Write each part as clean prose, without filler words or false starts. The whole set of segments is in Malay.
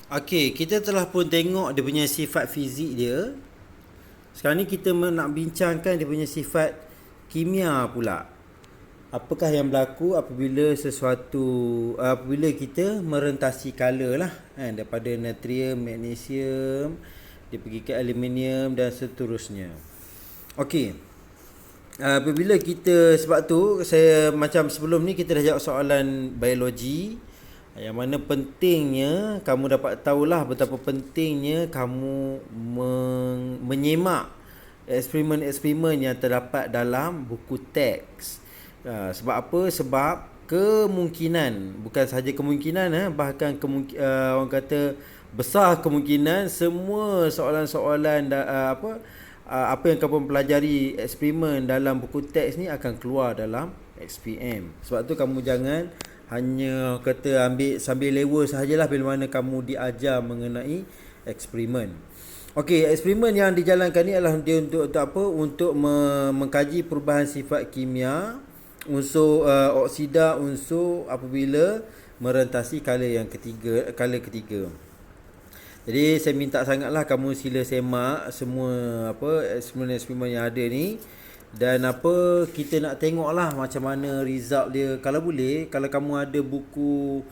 Okey, kita telah pun tengok dia punya sifat fizik dia. Sekarang ni kita nak bincangkan dia punya sifat kimia pula. Apakah yang berlaku apabila apabila kita merentasi color lah kan, daripada natrium, magnesium, dia pergi ke aluminium dan seterusnya. Okey. Apabila kita, sebab tu saya macam sebelum ni kita dah jawab soalan biologi, yang mana pentingnya kamu dapat tahulah betapa pentingnya kamu menyemak eksperimen-eksperimen yang terdapat dalam buku teks. Sebab apa? Sebab kemungkinan, bukan sahaja kemungkinan, bahkan orang kata besar kemungkinan semua soalan-soalan apa yang kamu pelajari eksperimen dalam buku teks ni akan keluar dalam XPM. Sebab tu kamu jangan hanya kata ambil sambil lewa sahajalah bila mana kamu diajar mengenai eksperimen. Okey, eksperimen yang dijalankan ni adalah dia untuk apa? Untuk mengkaji perubahan sifat kimia unsur oksida unsur apabila merentasi color ketiga. Jadi saya minta sangatlah kamu sila semak semua eksperimen-eksperimen yang ada ni, dan kita nak tengoklah macam mana result dia. Kalau boleh, kalau kamu ada buku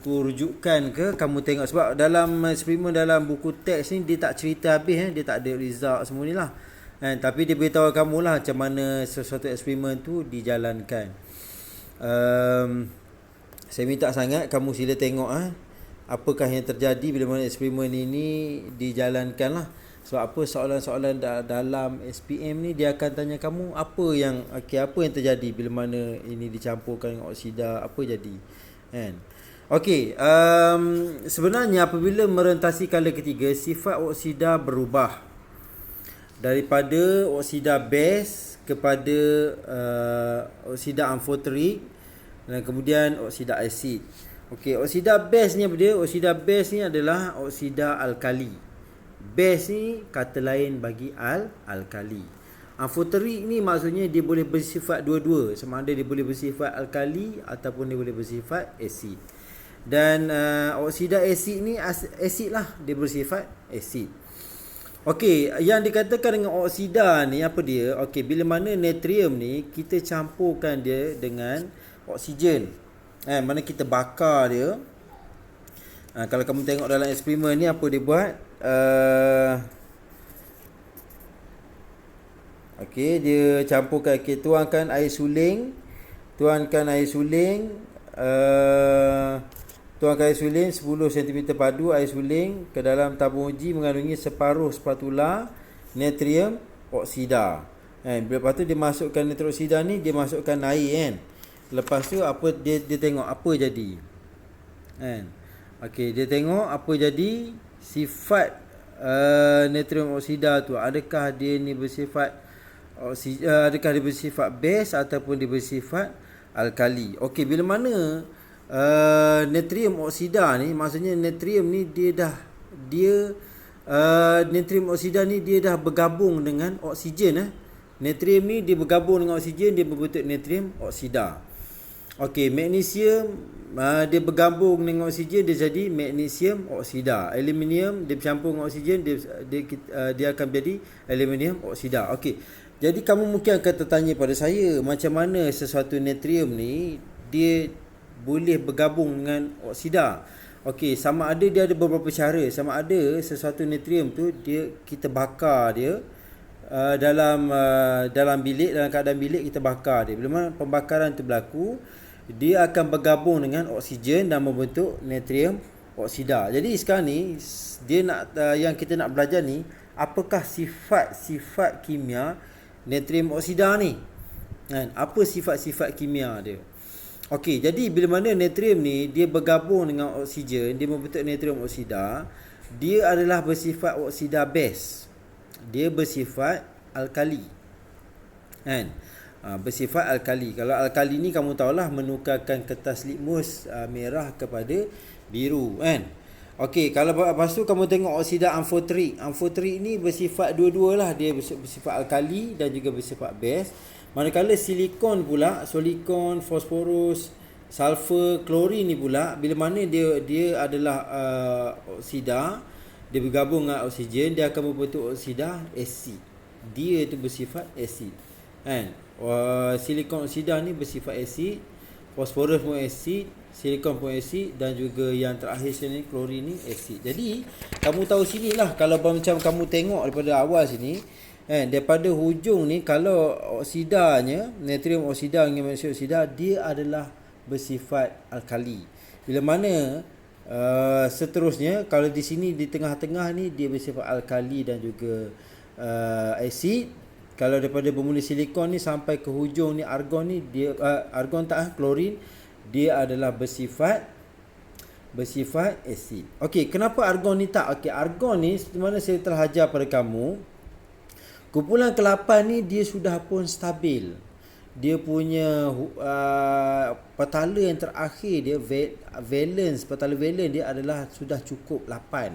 rujukan ke, kamu tengok, sebab dalam eksperimen dalam buku teks ni dia tak cerita habis, dia tak ada result semua ni lah. Tapi dia beritahu kamu lah macam mana sesuatu eksperimen tu dijalankan. Saya minta sangat kamu sila tengok apakah yang terjadi bila mana eksperimen ini dijalankan lah. Sebab apa, soalan-soalan dalam SPM ni dia akan tanya kamu apa yang terjadi bila mana ini dicampurkan dengan oksida, apa jadi kan. Okey, sebenarnya apabila merentasi color ketiga, sifat oksida berubah daripada oksida base kepada oksida amfoterik dan kemudian oksida asid. Okey, oksida base ni apa dia? Oksida base ni adalah oksida alkali. Base ni kata lain bagi alkali. Amfoterik ni maksudnya dia boleh bersifat dua-dua, sama ada dia boleh bersifat alkali ataupun dia boleh bersifat asid. Dan oksida asid ni asid lah, dia bersifat asid. Okey, yang dikatakan dengan oksida ni apa dia? Okey, bila mana natrium ni kita campurkan dia dengan oksigen, mana kita bakar dia. Kalau kamu tengok dalam eksperimen ni apa dia buat, okey, dia campurkan, tuangkan air suling, tuangkan air suling 10 cm padu air suling ke dalam tabung uji mengandungi separuh spatula natrium oksida. Lepas tu dia masukkan natrium oksida ni, dia masukkan air kan. Lepas tu dia tengok apa jadi. Okey, dia tengok apa jadi sifat natrium oksida tu. Adakah dia ni bersifat adakah dia bersifat base ataupun dia bersifat alkali. Okey, bila mana natrium oksida ni, maksudnya natrium ni natrium oksida ni dia dah bergabung dengan oksigen. Natrium ni dia bergabung dengan oksigen, dia membentuk natrium oksida. Okey, magnesium dia bergabung dengan oksigen, dia jadi magnesium oksida. Aluminium dia bercampur dengan oksigen, dia akan menjadi aluminium oksida. Okey, jadi kamu mungkin akan tertanya pada saya, macam mana sesuatu natrium ni dia boleh bergabung dengan oksida. Okey, sama ada dia ada beberapa cara. Sama ada sesuatu natrium tu kita bakar dia dalam bilik, dalam keadaan bilik kita bakar dia. Bila mana pembakaran tu berlaku, dia akan bergabung dengan oksigen dan membentuk natrium oksida. Jadi sekarang ni dia yang kita nak belajar ni, apakah sifat-sifat kimia natrium oksida ni? Apa sifat-sifat kimia dia? Okey, jadi bila mana natrium ni dia bergabung dengan oksigen, dia membentuk natrium oksida, dia adalah bersifat oksida base. Dia bersifat alkali. Bersifat alkali. Kalau alkali ni kamu tahulah menukarkan kertas litmus merah kepada biru kan. Okey, kalau lepas tu kamu tengok oksida amfoterik. Amfoterik ni bersifat dua-dualah, dia bersifat alkali dan juga bersifat base. Manakala silikon pula, silikon, fosforus, sulfur klorin ni pula, bila mana dia adalah oksida, dia bergabung dengan oksigen, dia akan membentuk oksida asid. Dia tu bersifat asid, kan? Silikon oksida ni bersifat asid, fosforus pun asid, silikon pun asid, dan juga yang terakhir sini klorin ni asid. Jadi kamu tahu sinilah, kalau macam kamu tengok daripada awal sini, daripada hujung ni, kalau oksidanya, natrium oksida dengan magnesium oksida, dia adalah bersifat alkali. Bila mana seterusnya, kalau di sini di tengah-tengah ni dia bersifat alkali dan juga asid. Kalau daripada bermula silikon ni sampai ke hujung ni argon ni, dia klorin, dia adalah bersifat asid. Okey, kenapa argon ni tak? Okey, argon ni seperti mana saya telah ajar pada kamu, kumpulan ke-8 ni dia sudah pun stabil. Dia punya petala yang terakhir dia, petala valen dia adalah sudah cukup 8.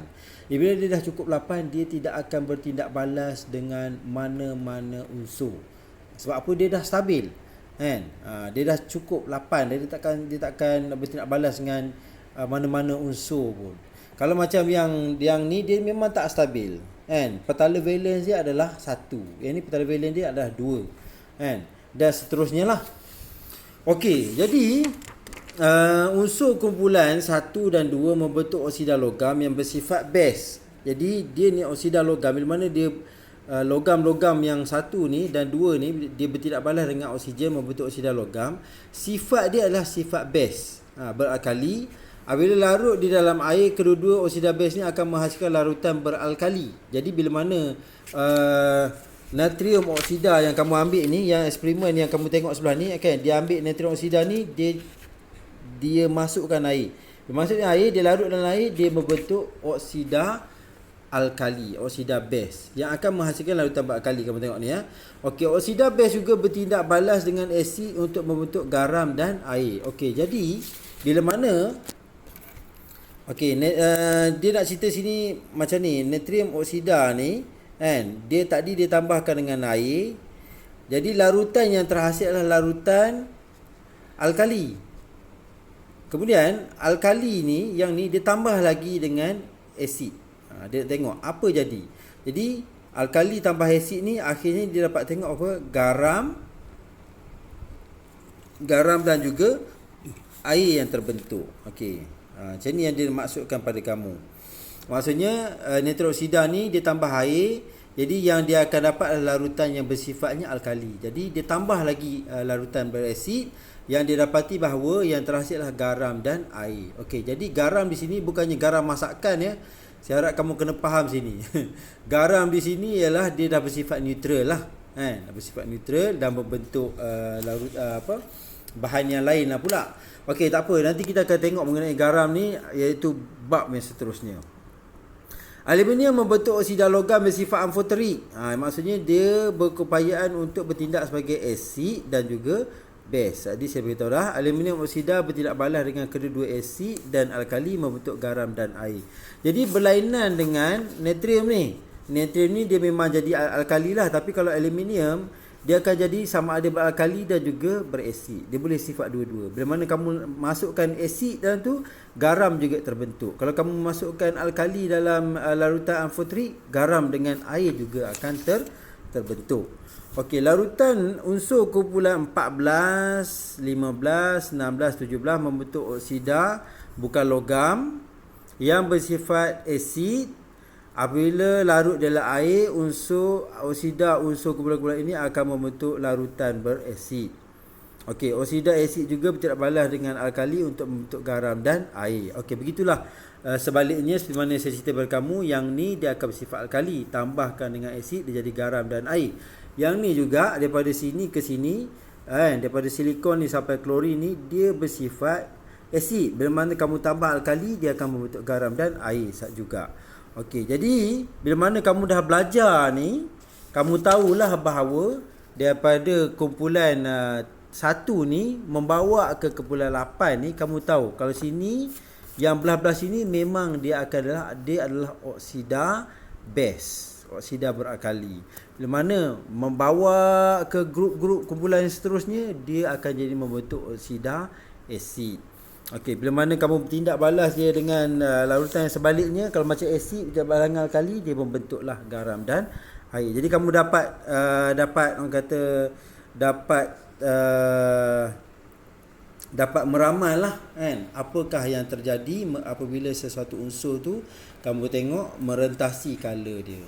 Bila dia dah cukup 8, dia tidak akan bertindak balas dengan mana-mana unsur. Sebab apa? Dia dah stabil, kan? Dia dah cukup 8, dia takkan bertindak balas dengan mana-mana unsur pun. Kalau macam yang ni, dia memang tak stabil, kan? Petala valence dia adalah 1. Yang ni petala valence dia adalah 2, kan? Dan seterusnya lah. Okey, jadi unsur kumpulan 1 dan 2 membentuk oksida logam yang bersifat base. Jadi dia ni oksida logam, bila mana dia logam-logam yang 1 ni dan 2 ni dia bertindak balas dengan oksigen membentuk oksida logam. Sifat dia adalah sifat base, beralkali. Apabila larut di dalam air, kedua-dua oksida base ni akan menghasilkan larutan beralkali. Jadi bila mana natrium oksida yang kamu ambil ni, yang eksperimen yang kamu tengok sebelah ni, kan, dia ambil natrium oksida ni, dia masukkan air. Dia masukkan air, dia larut dalam air, dia membentuk oksida alkali, oksida base yang akan menghasilkan larutan beralkali. Kamu tengok ni, ya. Okey, oksida base juga bertindak balas dengan asid untuk membentuk garam dan air. Okey, jadi bila mana dia nak cerita sini macam ni, natrium oksida ni, kan, dia tadi dia tambahkan dengan air. Jadi larutan yang terhasil adalah larutan alkali. Kemudian alkali ni, yang ni dia tambah lagi dengan asid. Dia tengok apa jadi. Jadi alkali tambah asid ni, akhirnya dia dapat tengok apa? Garam dan juga air yang terbentuk. Okey. Macam ni yang dia maksudkan pada kamu. Maksudnya natrium oksida ni dia tambah air, jadi yang dia akan dapat adalah larutan yang bersifatnya alkali. Jadi dia tambah lagi larutan berasid, yang dia dapati bahawa yang terhasil adalah garam dan air. Okey, jadi garam di sini bukannya garam masakan, ya. Saya harap kamu kena faham sini. Garam di sini ialah dia dah bersifat neutral lah, kan? Bersifat neutral dan membentuk bahan yang lain lah pula. Okey, tak apa, nanti kita akan tengok mengenai garam ni, iaitu bab yang seterusnya. Aluminium membentuk oksida logam bersifat amfoterik. Maksudnya dia berkeupayaan untuk bertindak sebagai asid dan juga base. Jadi saya beritahu dah, aluminium oksida bertindak balas dengan kedua-dua asid dan alkali membentuk garam dan air. Jadi berlainan dengan natrium ni. Natrium ni dia memang jadi alkali lah, tapi kalau aluminium dia akan jadi sama ada beralkali dan juga berasid. Dia boleh sifat dua-dua. Bila mana kamu masukkan asid dalam tu, garam juga terbentuk. Kalau kamu masukkan alkali dalam larutan amfoterik, garam dengan air juga akan terbentuk. Okey, larutan unsur kumpulan 14, 15, 16, 17 membentuk oksida bukan logam yang bersifat asid. Apabila larut dalam air, unsur oksida unsur kumpulan-kumpulan ini akan membentuk larutan berasid. Okey, oksida asid juga bertindak balas dengan alkali untuk membentuk garam dan air. Okey, begitulah. Sebaliknya, seperti mana saya cerita kepada kamu, yang ni dia akan bersifat alkali, tambahkan dengan asid dia jadi garam dan air. Yang ni juga daripada sini ke sini, daripada silikon ni sampai klorin ni, dia bersifat asid. Bila mana kamu tambah alkali, dia akan membentuk garam dan air juga. Okey, jadi bila mana kamu dah belajar ni, kamu tahulah bahawa daripada kumpulan 1 ni membawa ke kumpulan 8 ni, kamu tahu kalau sini yang belah-belah sini memang dia adalah oksida base, oksida beralkali. Bila mana membawa ke grup-grup kumpulan yang seterusnya, dia akan jadi membentuk oksida asid. Okey, bila mana kamu tindak balas dia dengan larutan yang sebaliknya, kalau macam asid dia barangal kali dia membentuklah garam dan air. Jadi kamu dapat orang kata dapat meramal lah kan, apakah yang terjadi apabila sesuatu unsur tu kamu tengok merentasi color dia.